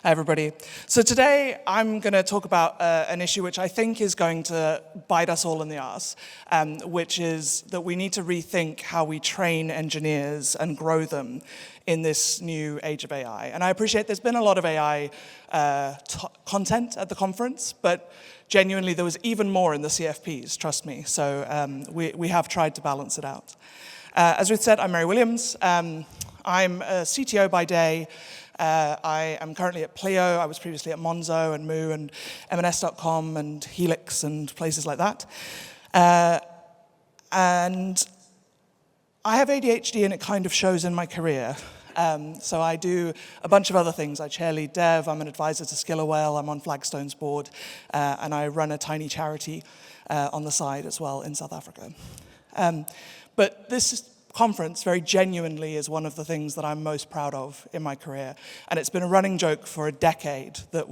Hi, everybody. So today I'm going to talk about an issue which I think is going to bite us all in the arse, which is that we need to rethink how we train engineers and grow them in this new age of AI. And I appreciate there's been a lot of AI content at the conference, but genuinely there was even more in the CFPs, trust me. So we have tried to balance it out. As we said, I'm Meri Williams. I'm a CTO by day. I am currently at Pleo. I was previously at Monzo and Moo and M&S.com and Helix and places like that. And I have ADHD, and it kind of shows in my career. So I do a bunch of other things. I chair lead dev. I'm an advisor to Skillerwell. I'm on Flagstone's board. And I run a tiny charity on the side as well in South Africa. But this conference, very genuinely, is one of the things that I'm most proud of in my career. And it's been a running joke for a decade that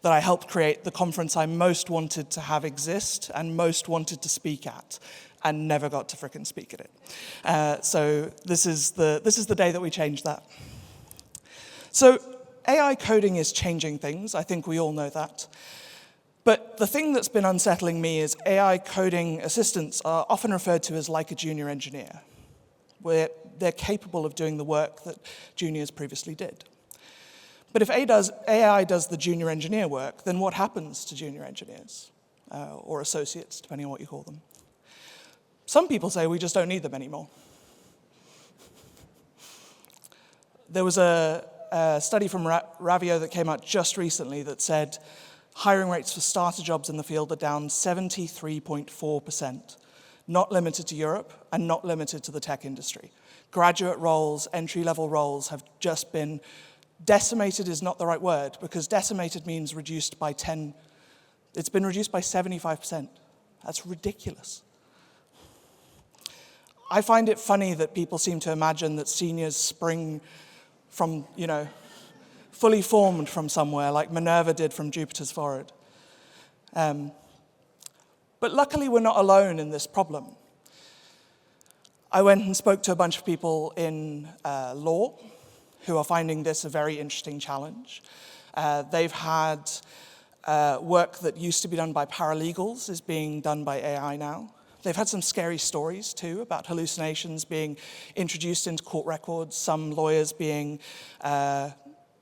I helped create the conference I most wanted to have exist and most wanted to speak at, and never got to frickin' speak at it. So this is the day that we changed that. So AI coding is changing things. I think we all know that. But the thing that's been unsettling me is AI coding assistants are often referred to as like a junior engineer, where they're capable of doing the work that juniors previously did. But if AI does the junior engineer work, then what happens to junior engineers, or associates, depending on what you call them? Some people say we just don't need them anymore. There was a study from Ravio that came out just recently that said hiring rates for starter jobs in the field are down 73.4%. Not limited to Europe, and not limited to the tech industry. Graduate roles, entry-level roles have just been decimated is not the right word, because decimated means reduced by 10. It's been reduced by 75%. That's ridiculous. I find it funny that people seem to imagine that seniors spring from, fully formed from somewhere, like Minerva did from Jupiter's forehead. But luckily, we're not alone in this problem. I went and spoke to a bunch of people in law who are finding this a very interesting challenge. They've had work that used to be done by paralegals is being done by AI now. They've had some scary stories, too, about hallucinations being introduced into court records, some lawyers being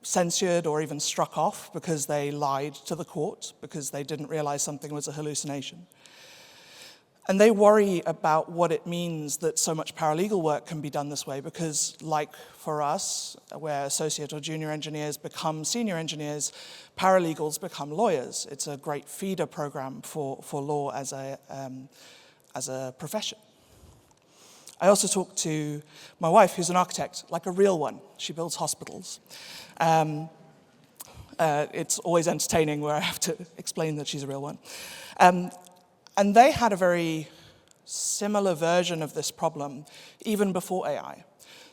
censured or even struck off because they lied to the court because they didn't realize something was a hallucination. And they worry about what it means that so much paralegal work can be done this way because, like for us, where associate or junior engineers become senior engineers, paralegals become lawyers. It's a great feeder program for law as a profession. I also talked to my wife, who's an architect, like a real one. She builds hospitals. It's always entertaining where I have to explain that she's a real one. And they had a very similar version of this problem even before AI.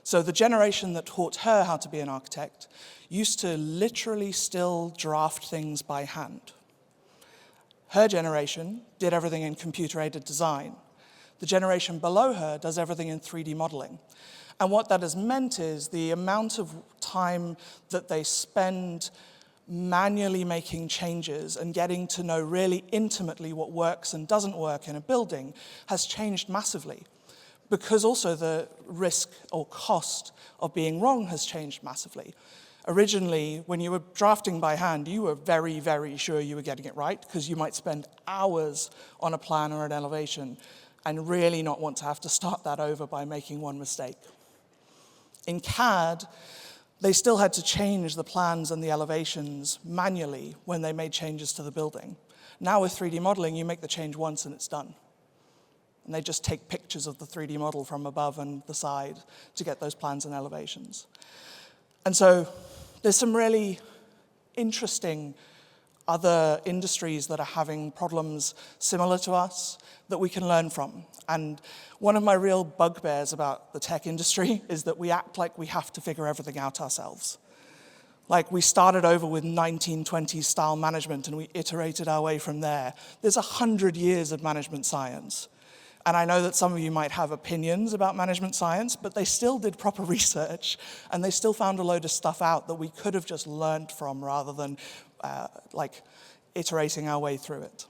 So the generation that taught her how to be an architect used to literally still draft things by hand. Her generation did everything in computer-aided design. The generation below her does everything in 3D modeling. And what that has meant is the amount of time that they spend manually making changes and getting to know really intimately what works and doesn't work in a building has changed massively, because also the risk or cost of being wrong has changed massively. Originally, when you were drafting by hand, you were very, very sure you were getting it right, because you might spend hours on a plan or an elevation and really not want to have to start that over by making one mistake. In CAD, they still had to change the plans and the elevations manually when they made changes to the building. Now with 3D modeling, you make the change once and it's done. And they just take pictures of the 3D model from above and the side to get those plans and elevations. And so there's some really interesting other industries that are having problems similar to us that we can learn from. And one of my real bugbears about the tech industry is that we act like we have to figure everything out ourselves. Like we started over with 1920s style management and we iterated our way from there. There's 100 years of management science. And I know that some of you might have opinions about management science, but they still did proper research, and they still found a load of stuff out that we could have just learned from rather than iterating our way through it.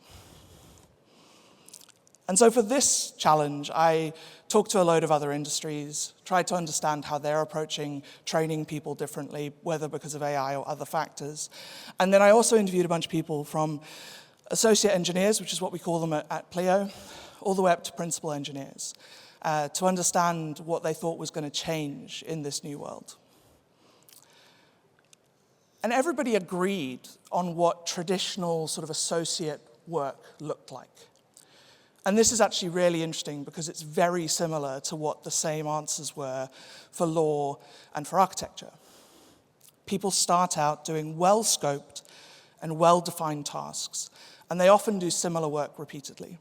And so for this challenge, I talked to a load of other industries, tried to understand how they're approaching training people differently, whether because of AI or other factors. And then I also interviewed a bunch of people from associate engineers, which is what we call them at Pleo, all the way up to principal engineers, to understand what they thought was going to change in this new world. And everybody agreed on what traditional sort of associate work looked like. And this is actually really interesting because it's very similar to what the same answers were for law and for architecture. People start out doing well-scoped and well-defined tasks, and they often do similar work repeatedly.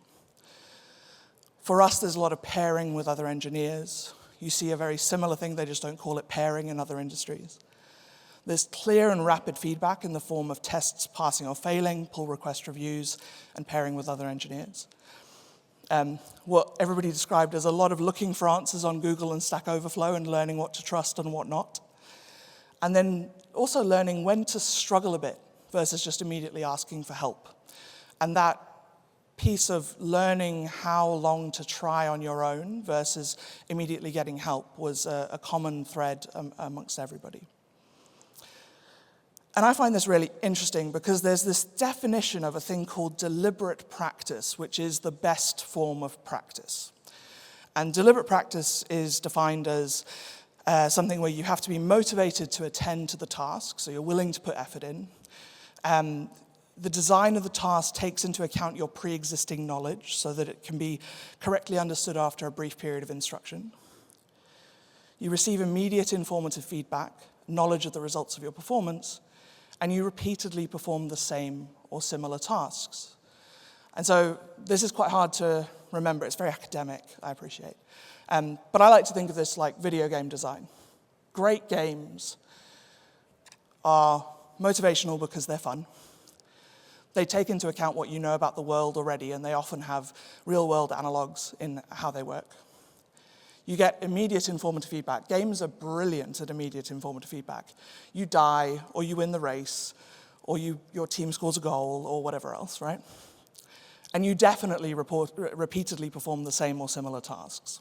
For us, there's a lot of pairing with other engineers. You see a very similar thing, they just don't call it pairing in other industries. There's clear and rapid feedback in the form of tests passing or failing, pull request reviews, and pairing with other engineers. What everybody described as a lot of looking for answers on Google and Stack Overflow and learning what to trust and what not. And then also learning when to struggle a bit versus just immediately asking for help. And that piece of learning how long to try on your own versus immediately getting help was a common thread amongst everybody. And I find this really interesting because there's this definition of a thing called deliberate practice, which is the best form of practice. And deliberate practice is defined as something where you have to be motivated to attend to the task, so you're willing to put effort in. The design of the task takes into account your pre-existing knowledge so that it can be correctly understood after a brief period of instruction. You receive immediate informative feedback, knowledge of the results of your performance, and you repeatedly perform the same or similar tasks. And so this is quite hard to remember. It's very academic, I appreciate. But I like to think of this like video game design. Great games are motivational because they're fun. They take into account what you know about the world already, and they often have real-world analogs in how they work. You get immediate informative feedback. Games are brilliant at immediate informative feedback. You die, or you win the race, or your team scores a goal, or whatever else, right? And you definitely repeatedly perform the same or similar tasks.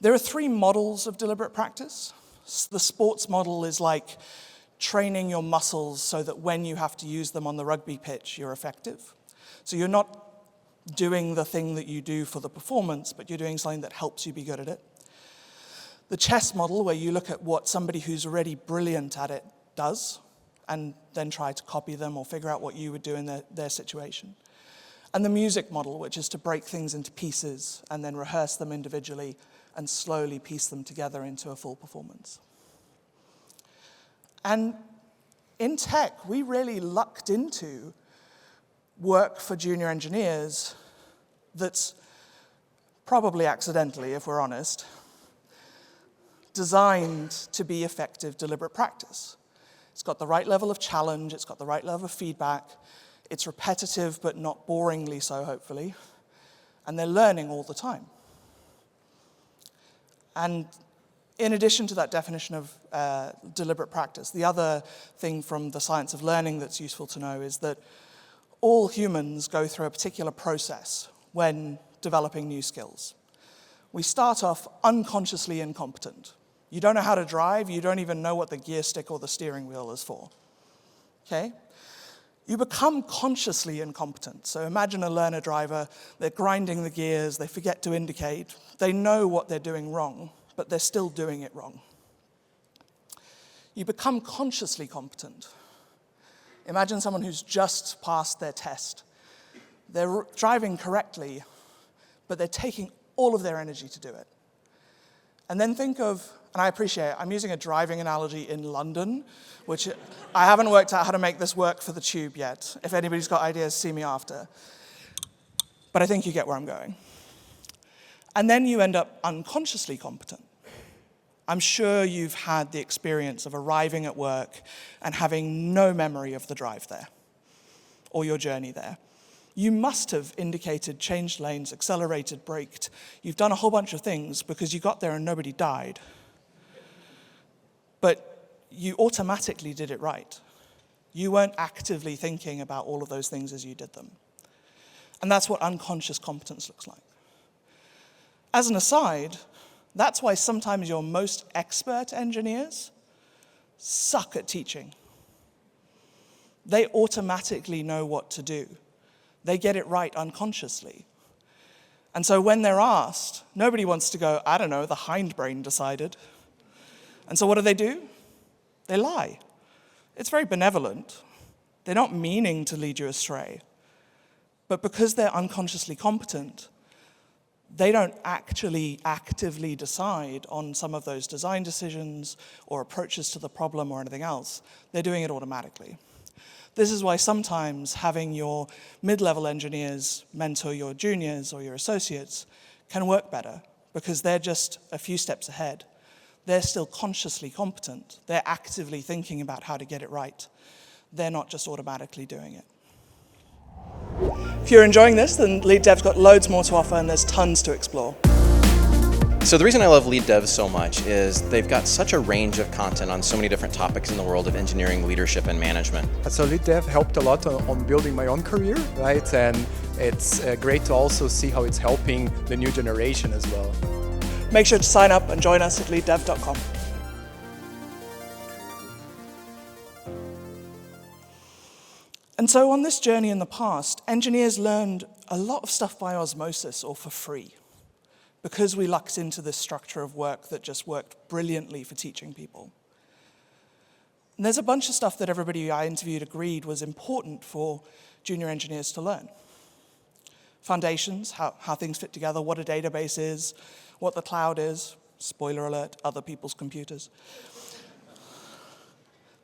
There are 3 models of deliberate practice. The sports model is like training your muscles so that when you have to use them on the rugby pitch, you're effective. So you're not doing the thing that you do for the performance, but you're doing something that helps you be good at it. The chess model, where you look at what somebody who's already brilliant at it does, and then try to copy them or figure out what you would do in their situation. And the music model, which is to break things into pieces and then rehearse them individually and slowly piece them together into a full performance. And in tech, we really lucked into work for junior engineers that's probably accidentally, if we're honest, designed to be effective deliberate practice. It's got the right level of challenge, it's got the right level of feedback, it's repetitive but not boringly so, hopefully, and they're learning all the time. And in addition to that definition of deliberate practice, the other thing from the science of learning that's useful to know is that all humans go through a particular process when developing new skills. We start off unconsciously incompetent. You don't know how to drive, you don't even know what the gear stick or the steering wheel is for. Okay? You become consciously incompetent. So imagine a learner driver, they're grinding the gears, they forget to indicate, they know what they're doing wrong, but they're still doing it wrong. You become consciously competent. Imagine someone who's just passed their test. They're driving correctly, but they're taking all of their energy to do it. And then think of, and I appreciate it, I'm using a driving analogy in London, which I haven't worked out how to make this work for the tube yet. If anybody's got ideas, see me after. But I think you get where I'm going. And then you end up unconsciously competent. I'm sure you've had the experience of arriving at work and having no memory of the drive there or your journey there. You must have indicated, changed lanes, accelerated, braked. You've done a whole bunch of things because you got there and nobody died. But you automatically did it right. You weren't actively thinking about all of those things as you did them. And that's what unconscious competence looks like. As an aside, that's why sometimes your most expert engineers suck at teaching. They automatically know what to do. They get it right unconsciously. And so when they're asked, nobody wants to go, I don't know, the hindbrain decided. And so what do? They lie. It's very benevolent. They're not meaning to lead you astray. But because they're unconsciously competent, they don't actually actively decide on some of those design decisions or approaches to the problem or anything else. They're doing it automatically. This is why sometimes having your mid-level engineers mentor your juniors or your associates can work better, because they're just a few steps ahead. They're still consciously competent. They're actively thinking about how to get it right. They're not just automatically doing it. If you're enjoying this, then Lead Dev's got loads more to offer, and there's tons to explore. So the reason I love Lead Dev so much is they've got such a range of content on so many different topics in the world of engineering, leadership, and management. So Lead Dev helped a lot on building my own career, right? And it's great to also see how it's helping the new generation as well. Make sure to sign up and join us at leaddev.com. And so on this journey in the past, engineers learned a lot of stuff by osmosis or for free, because we lucked into this structure of work that just worked brilliantly for teaching people. And there's a bunch of stuff that everybody I interviewed agreed was important for junior engineers to learn. Foundations, how things fit together, what a database is, what the cloud is, spoiler alert, other people's computers.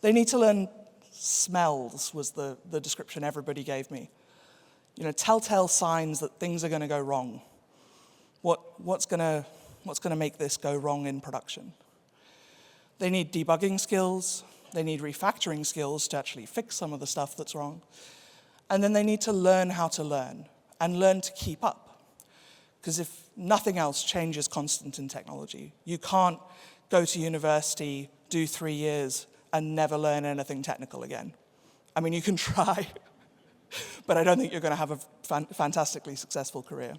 They need to learn smells, was the description everybody gave me. You know, telltale signs that things are going to go wrong. What's going to make this go wrong in production? They need debugging skills. They need refactoring skills to actually fix some of the stuff that's wrong. And then they need to learn how to learn and learn to keep up. Because if nothing else, change is constant in technology. You can't go to university, do 3 years, and never learn anything technical again. I mean, you can try, but I don't think you're going to have a fantastically successful career.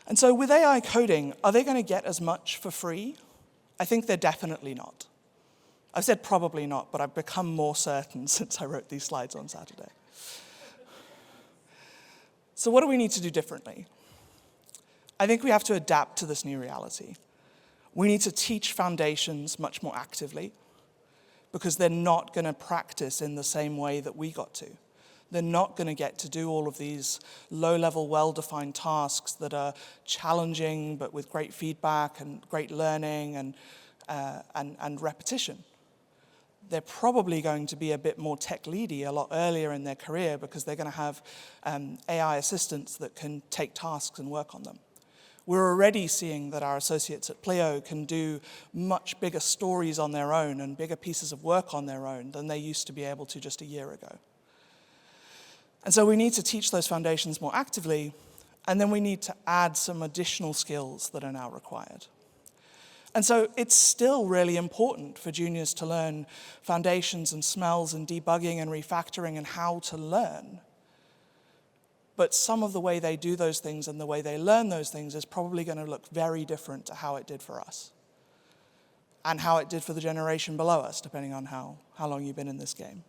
And so with AI coding, are they going to get as much for free? I think they're definitely not. I've said probably not, but I've become more certain since I wrote these slides on Saturday. So what do we need to do differently? I think we have to adapt to this new reality. We need to teach foundations much more actively, because they're not going to practice in the same way that we got to. They're not going to get to do all of these low-level, well-defined tasks that are challenging, but with great feedback and great learning and repetition. They're probably going to be a bit more tech-leady a lot earlier in their career, because they're going to have AI assistants that can take tasks and work on them. We're already seeing that our associates at Pleo can do much bigger stories on their own and bigger pieces of work on their own than they used to be able to just a year ago. And so we need to teach those foundations more actively, and then we need to add some additional skills that are now required. And so it's still really important for juniors to learn foundations and smells and debugging and refactoring and how to learn. But some of the way they do those things and the way they learn those things is probably going to look very different to how it did for us, and how it did for the generation below us, depending on how long you've been in this game.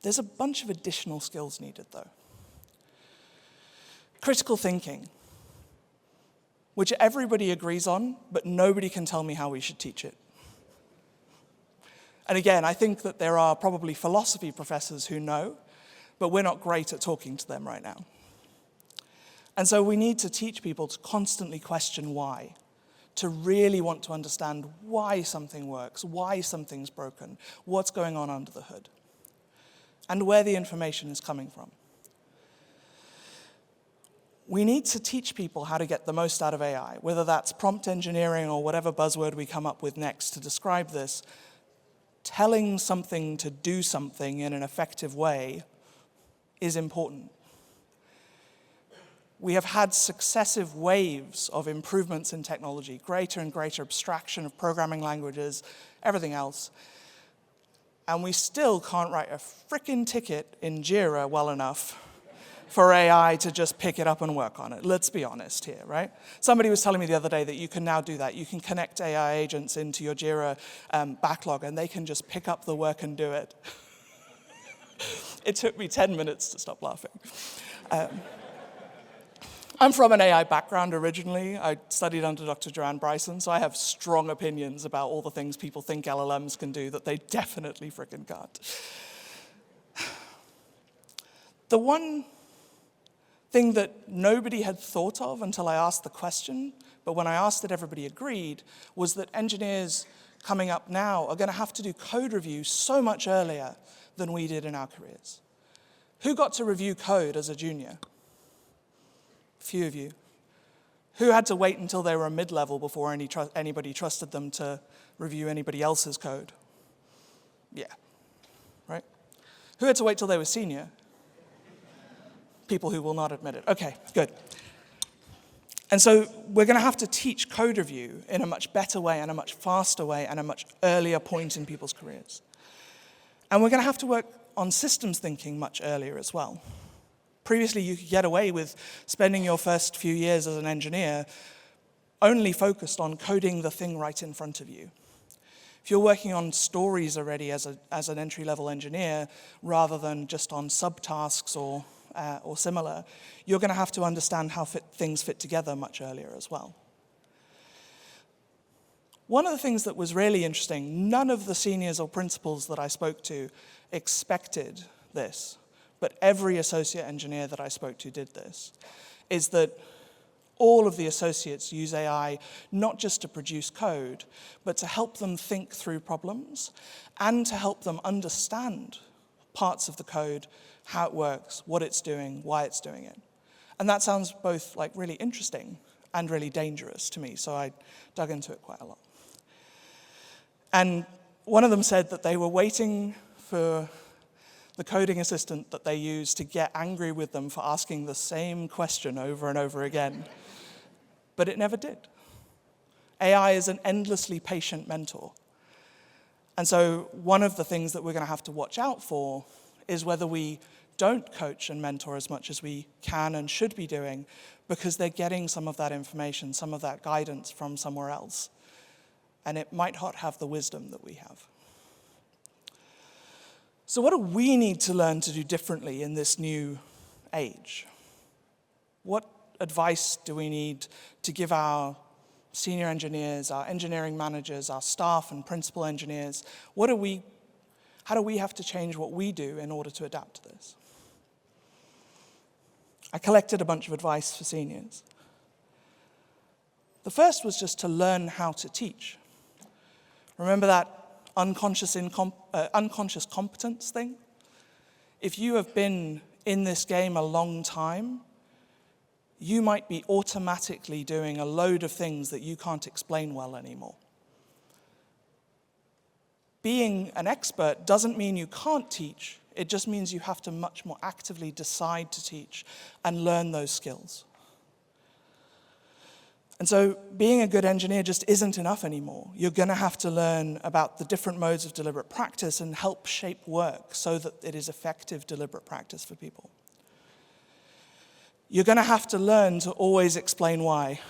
There's a bunch of additional skills needed, though. Critical thinking, which everybody agrees on, but nobody can tell me how we should teach it. And again, I think that there are probably philosophy professors who know, but we're not great at talking to them right now. And so we need to teach people to constantly question why, to really want to understand why something works, why something's broken, what's going on under the hood, and where the information is coming from. We need to teach people how to get the most out of AI, whether that's prompt engineering or whatever buzzword we come up with next to describe this. telling something to do something in an effective way is important. We have had successive waves of improvements in technology, greater and greater abstraction of programming languages, everything else. And we still can't write a frickin' ticket in Jira well enough for AI to just pick it up and work on it. Let's be honest here, right? Somebody was telling me the other day that you can now do that. You can connect AI agents into your Jira backlog, and they can just pick up the work and do it. It took me 10 minutes to stop laughing. I'm from an AI background originally. I studied under Dr. Joanne Bryson, so I have strong opinions about all the things people think LLMs can do that they definitely frickin' can't. The one thing that nobody had thought of until I asked the question, but when I asked it, everybody agreed, was that engineers coming up now are going to have to do code review so much earlier than we did in our careers. Who got to review code as a junior? Few of you. Who had to wait until they were a mid-level before anybody trusted them to review anybody else's code? Yeah, right? Who had to wait till they were senior? People who will not admit it. Okay, good. And so we're going to have to teach code review in a much better way and a much faster way and a much earlier point in people's careers. And we're going to have to work on systems thinking much earlier as well. Previously, you could get away with spending your first few years as an engineer only focused on coding the thing right in front of you. If you're working on stories already as an entry-level engineer, rather than just on subtasks or similar, you're going to have to understand how things fit together much earlier as well. One of the things that was really interesting, none of the seniors or principals that I spoke to expected this, but every associate engineer that I spoke to did this, is that all of the associates use AI not just to produce code, but to help them think through problems and to help them understand parts of the code, how it works, what it's doing, why it's doing it. And that sounds both like really interesting and really dangerous to me, so I dug into it quite a lot. And one of them said that they were waiting for the coding assistant that they use to get angry with them for asking the same question over and over again. But it never did. AI is an endlessly patient mentor. And so one of the things that we're going to have to watch out for is whether we don't coach and mentor as much as we can and should be doing, because they're getting some of that information, some of that guidance from somewhere else. And it might not have the wisdom that we have. So what do we need to learn to do differently in this new age? What advice do we need to give our senior engineers, our engineering managers, our staff and principal engineers? How do we have to change what we do in order to adapt to this? I collected a bunch of advice for seniors. The first was just to learn how to teach. Remember that unconscious competence thing? If you have been in this game a long time, you might be automatically doing a load of things that you can't explain well anymore. Being an expert doesn't mean you can't teach, it just means you have to much more actively decide to teach and learn those skills. And so being a good engineer just isn't enough anymore. You're going to have to learn about the different modes of deliberate practice and help shape work so that it is effective deliberate practice for people. You're going to have to learn to always explain why,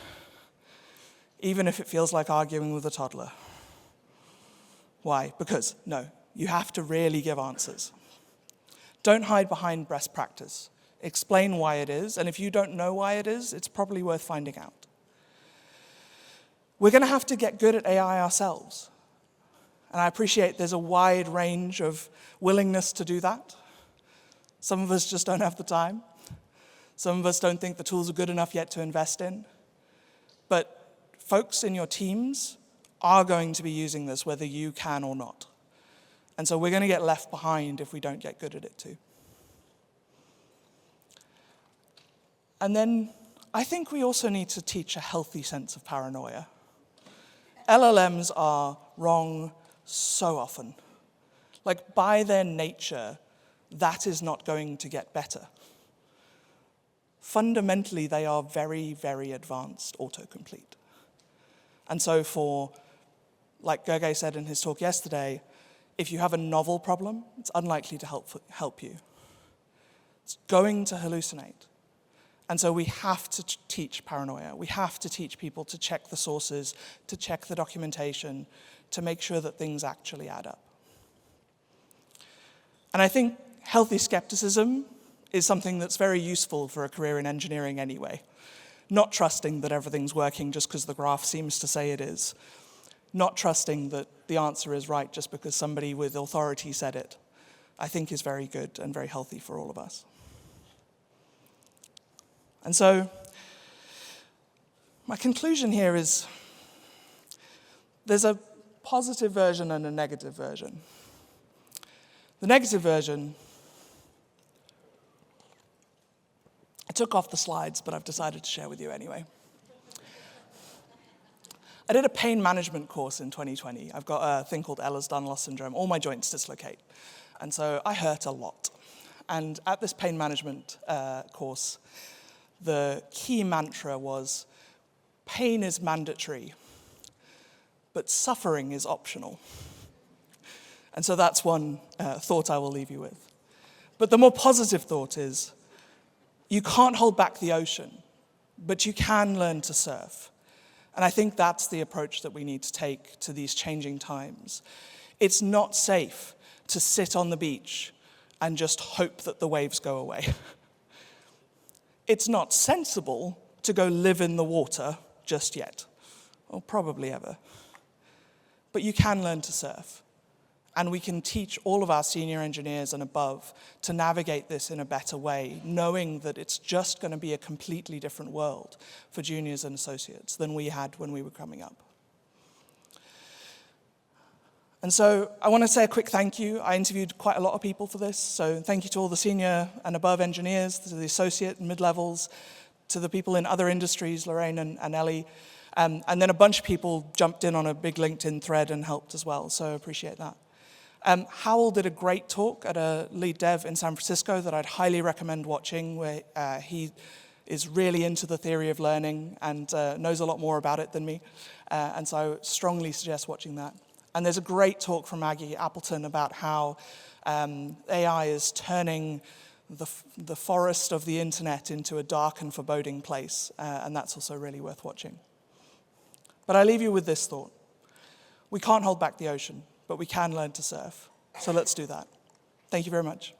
even if it feels like arguing with a toddler. Why? Because, no, you have to really give answers. Don't hide behind best practice. Explain why it is, and if you don't know why it is, it's probably worth finding out. We're going to have to get good at AI ourselves. And I appreciate there's a wide range of willingness to do that. Some of us just don't have the time. Some of us don't think the tools are good enough yet to invest in. But folks in your teams are going to be using this whether you can or not. And so we're going to get left behind if we don't get good at it too. And then I think we also need to teach a healthy sense of paranoia. LLMs are wrong so often. Like, by their nature, that is not going to get better. Fundamentally, they are very, very advanced autocomplete. And so for, like Gergely said in his talk yesterday, if you have a novel problem, it's unlikely to help you. It's going to hallucinate. And so we have to teach paranoia. We have to teach people to check the sources, to check the documentation, to make sure that things actually add up. And I think healthy skepticism is something that's very useful for a career in engineering anyway. Not trusting that everything's working just because the graph seems to say it is. Not trusting that the answer is right just because somebody with authority said it, I think is very good and very healthy for all of us. And so, my conclusion here is there's a positive version and a negative version. The negative version, I took off the slides, but I've decided to share with you anyway. I did a pain management course in 2020. I've got a thing called Ehlers-Danlos syndrome. All my joints dislocate. And so I hurt a lot. And at this pain management course, the key mantra was, pain is mandatory, but suffering is optional. And so that's one thought I will leave you with. But the more positive thought is, you can't hold back the ocean, but you can learn to surf. And I think that's the approach that we need to take to these changing times. It's not safe to sit on the beach and just hope that the waves go away. It's not sensible to go live in the water just yet, or probably ever. But you can learn to surf. And we can teach all of our senior engineers and above to navigate this in a better way, knowing that it's just going to be a completely different world for juniors and associates than we had when we were coming up. And so I want to say a quick thank you. I interviewed quite a lot of people for this, so thank you to all the senior and above engineers, to the associate and mid-levels, to the people in other industries, Lorraine and Ellie, and then a bunch of people jumped in on a big LinkedIn thread and helped as well, so I appreciate that. Howell did a great talk at a lead dev in San Francisco that I'd highly recommend watching, where he is really into the theory of learning and knows a lot more about it than me, and so I strongly suggest watching that. And there's a great talk from Maggie Appleton about how AI is turning the forest of the internet into a dark and foreboding place, and that's also really worth watching. But I leave you with this thought. We can't hold back the ocean, but we can learn to surf. So let's do that. Thank you very much.